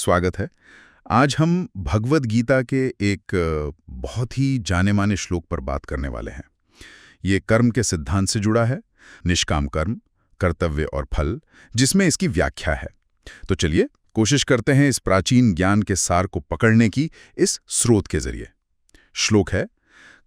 स्वागत है। आज हम भगवद गीता के एक बहुत ही जाने-माने श्लोक पर बात करने वाले हैं। ये कर्म के सिद्धांत से जुड़ा है, निष्काम कर्म, कर्तव्य और फल, जिसमें इसकी व्याख्या है। तो चलिए कोशिश करते हैं इस प्राचीन ज्ञान के सार को पकड़ने की इस स्रोत के जरिए। श्लोक है,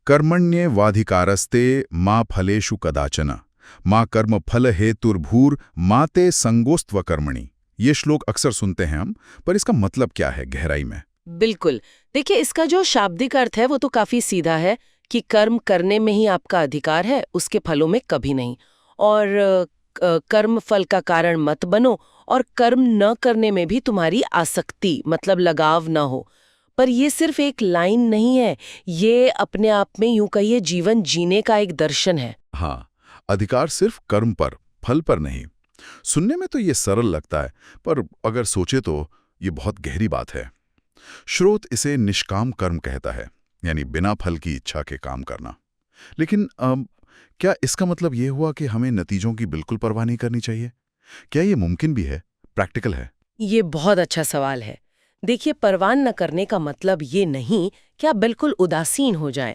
कर्मण्येवाधिकारस्ते मा फलेषु कदाचन मा कर्म फल हेतुर्भूर मा ते संगोस्त्व कर्मणि। ये श्लोक अक्सर सुनते हैं हम, पर इसका मतलब क्या है गहराई में? बिल्कुल। देखिए, इसका जो शाब्दिक अर्थ है वो तो काफी सीधा है कि कर्म करने में ही आपका अधिकार है, उसके फलों में कभी नहीं। और कर्म फल का कारण मत बनो और कर्म न करने में भी तुम्हारी आसक्ति मतलब लगाव न हो। पर ये सिर्फ एक लाइन नहीं है, ये अपने आप में यूं कहिए जीवन जीने का एक दर्शन है। हाँ, अधिकार सिर्फ कर्म पर, फल पर नहीं। सुनने में तो ये सरल लगता है, पर अगर सोचे तो ये बहुत गहरी बात है। श्रोत इसे निष्काम कर्म कहता है, यानी बिना फल की इच्छा के काम करना। लेकिन क्या इसका मतलब ये हुआ कि हमें नतीजों की बिल्कुल परवाह नहीं करनी चाहिए? क्या ये मुमकिन भी है, प्रैक्टिकल है? ये बहुत अच्छा सवाल है। देखिए, परवाह न करने का मतलब ये नहीं कि आप बिल्कुल उदासीन हो जाएं।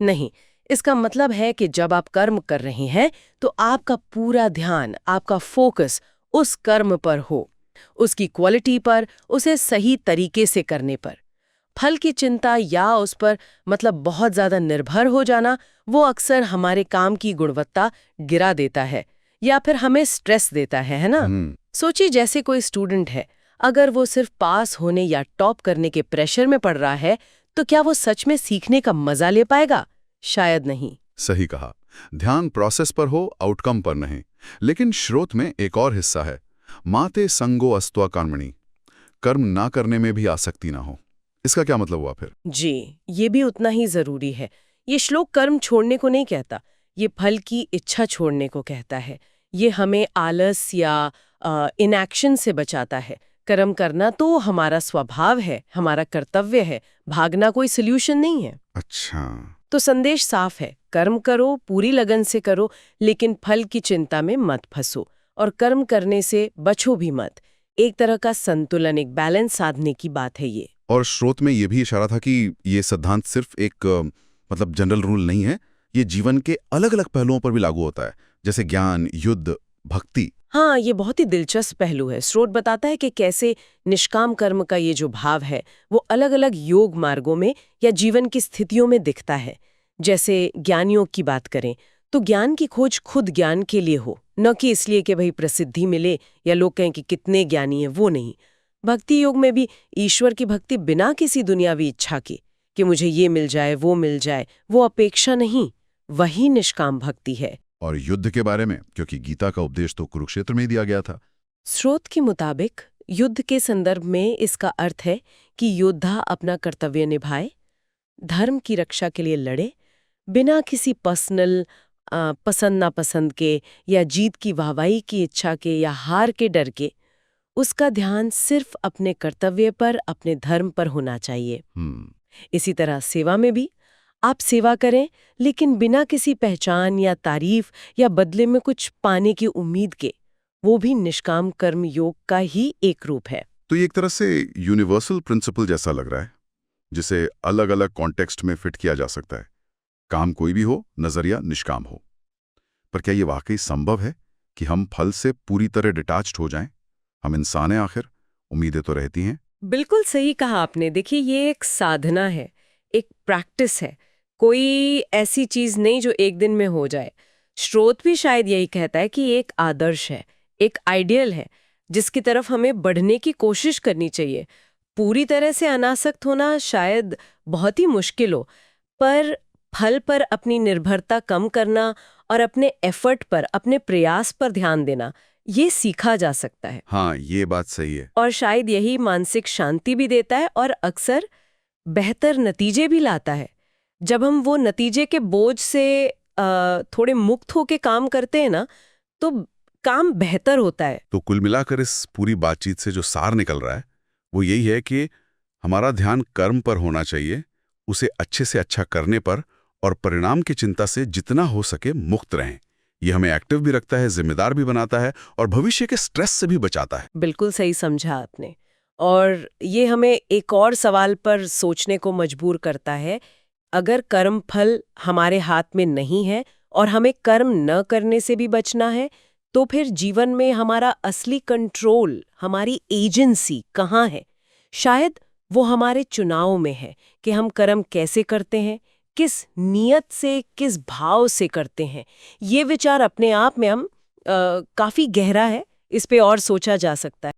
नहीं, इसका मतलब है कि जब आप कर्म कर रहे हैं तो आपका पूरा ध्यान, आपका फोकस उस कर्म पर हो, उसकी क्वालिटी पर, उसे सही तरीके से करने पर। फल की चिंता या उस पर मतलब बहुत ज्यादा निर्भर हो जाना, वो अक्सर हमारे काम की गुणवत्ता गिरा देता है या फिर हमें स्ट्रेस देता है ना? सोचिए, जैसे कोई स्टूडेंट है, अगर वो सिर्फ पास होने या टॉप करने के प्रेशर में पड़ रहा है, तो क्या वो सच में सीखने का मजा ले पाएगा? शायद नहीं। सही कहा। ध्यान प्रोसेस पर हो, आउटकम पर नहीं। लेकिन श्रोत में एक और हिस्सा है, माते संगो अस्त्वा कर्मणि, कर्म ना करने में भी आसक्ति ना हो। इसका क्या मतलब हुआ फिर? जी, ये भी उतना ही जरूरी है। ये श्लोक कर्म छोड़ने को नहीं कहता, ये फल की इच्छा छोड़ने को कहता है। ये हमें आलस या इनएक्शन से बचाता है। कर्म करना तो हमारा स्वभाव है, हमारा कर्तव्य है, भागना कोई सल्यूशन नहीं है। अच्छा। तो संदेश साफ है, कर्म करो, पूरी लगन से करो, लेकिन फल की चिंता में मत फंसो और कर्म करने से बचो भी मत। एक तरह का संतुलन, एक बैलेंस साधने की बात है ये। और श्रोत में यह भी इशारा था कि ये सिद्धांत सिर्फ एक मतलब जनरल रूल नहीं है, ये जीवन के अलग अलग पहलुओं पर भी लागू होता है, जैसे ज्ञान, युद्ध, भक्ति। हाँ, ये बहुत ही दिलचस्प पहलू है। स्रोत बताता है कि कैसे निष्काम कर्म का ये जो भाव है वो अलग अलग योग मार्गों में या जीवन की स्थितियों में दिखता है। जैसे ज्ञानियों की बात करें तो ज्ञान की खोज खुद ज्ञान के लिए हो, न कि इसलिए कि भाई प्रसिद्धि मिले या लोग कहें कि कितने ज्ञानी हैं, वो नहीं। भक्ति योग में भी ईश्वर की भक्ति बिना किसी दुनियावी इच्छा के कि मुझे ये मिल जाए, वो अपेक्षा नहीं, वही निष्काम भक्ति है। और युद्ध के बारे में, क्योंकि गीता का उपदेश तो कुरुक्षेत्र में ही दिया गया था। स्रोत के मुताबिक युद्ध के संदर्भ में इसका अर्थ है कि योद्धा अपना कर्तव्य निभाए, धर्म की रक्षा के लिए लड़े, बिना किसी पर्सनल पसंद नापसंद के या जीत की वाहवाही की इच्छा के या हार के डर के। उसका ध्यान सिर्फ अपने कर्तव्य पर, अपने धर्म पर होना चाहिए। इसी तरह सेवा में भी आप सेवा करें, लेकिन बिना किसी पहचान या तारीफ या बदले में कुछ पाने की उम्मीद के। वो भी निष्काम कर्म योग का ही एक रूप है। तो ये एक तरह से यूनिवर्सल प्रिंसिपल जैसा लग रहा है, जिसे अलग अलग कॉन्टेक्स्ट में फिट किया जा सकता है। काम कोई भी हो, नजरिया निष्काम हो। पर क्या ये वाकई संभव है कि हम फल से पूरी तरह डिटैच्ड हो जाएं? हम इंसान हैं आखिर, उम्मीदें तो रहती हैं। बिल्कुल सही कहा आपने। देखिए, ये एक साधना है, एक प्रैक्टिस है, कोई ऐसी चीज नहीं जो एक दिन में हो जाए। स्रोत भी शायद यही कहता है कि एक आदर्श है, एक आइडियल है, जिसकी तरफ हमें बढ़ने की कोशिश करनी चाहिए। पूरी तरह से अनासक्त होना शायद बहुत ही मुश्किल हो, पर फल पर अपनी निर्भरता कम करना और अपने एफर्ट पर, अपने प्रयास पर ध्यान देना, ये सीखा जा सकता है। हाँ, ये बात सही है। और शायद यही मानसिक शांति भी देता है और अक्सर बेहतर नतीजे भी लाता है। जब हम वो नतीजे के बोझ से थोड़े मुक्त होके काम करते हैं ना, तो काम बेहतर होता है। तो कुल मिलाकर इस पूरी बातचीत से जो सार निकल रहा है वो यही है कि हमारा ध्यान कर्म पर होना चाहिए, उसे अच्छे से अच्छा करने पर, और परिणाम की चिंता से जितना हो सके मुक्त रहें। ये हमें एक्टिव भी रखता है, जिम्मेदार भी बनाता है और भविष्य के स्ट्रेस से भी बचाता है। बिल्कुल सही समझा आपने। और ये हमें एक और सवाल पर सोचने को मजबूर करता है। अगर कर्म फल हमारे हाथ में नहीं है और हमें कर्म न करने से भी बचना है, तो फिर जीवन में हमारा असली कंट्रोल, हमारी एजेंसी कहाँ है? शायद वो हमारे चुनाव में है कि हम कर्म कैसे करते हैं, किस नियत से, किस भाव से करते हैं। ये विचार अपने आप में काफी गहरा है, इस पे और सोचा जा सकता है।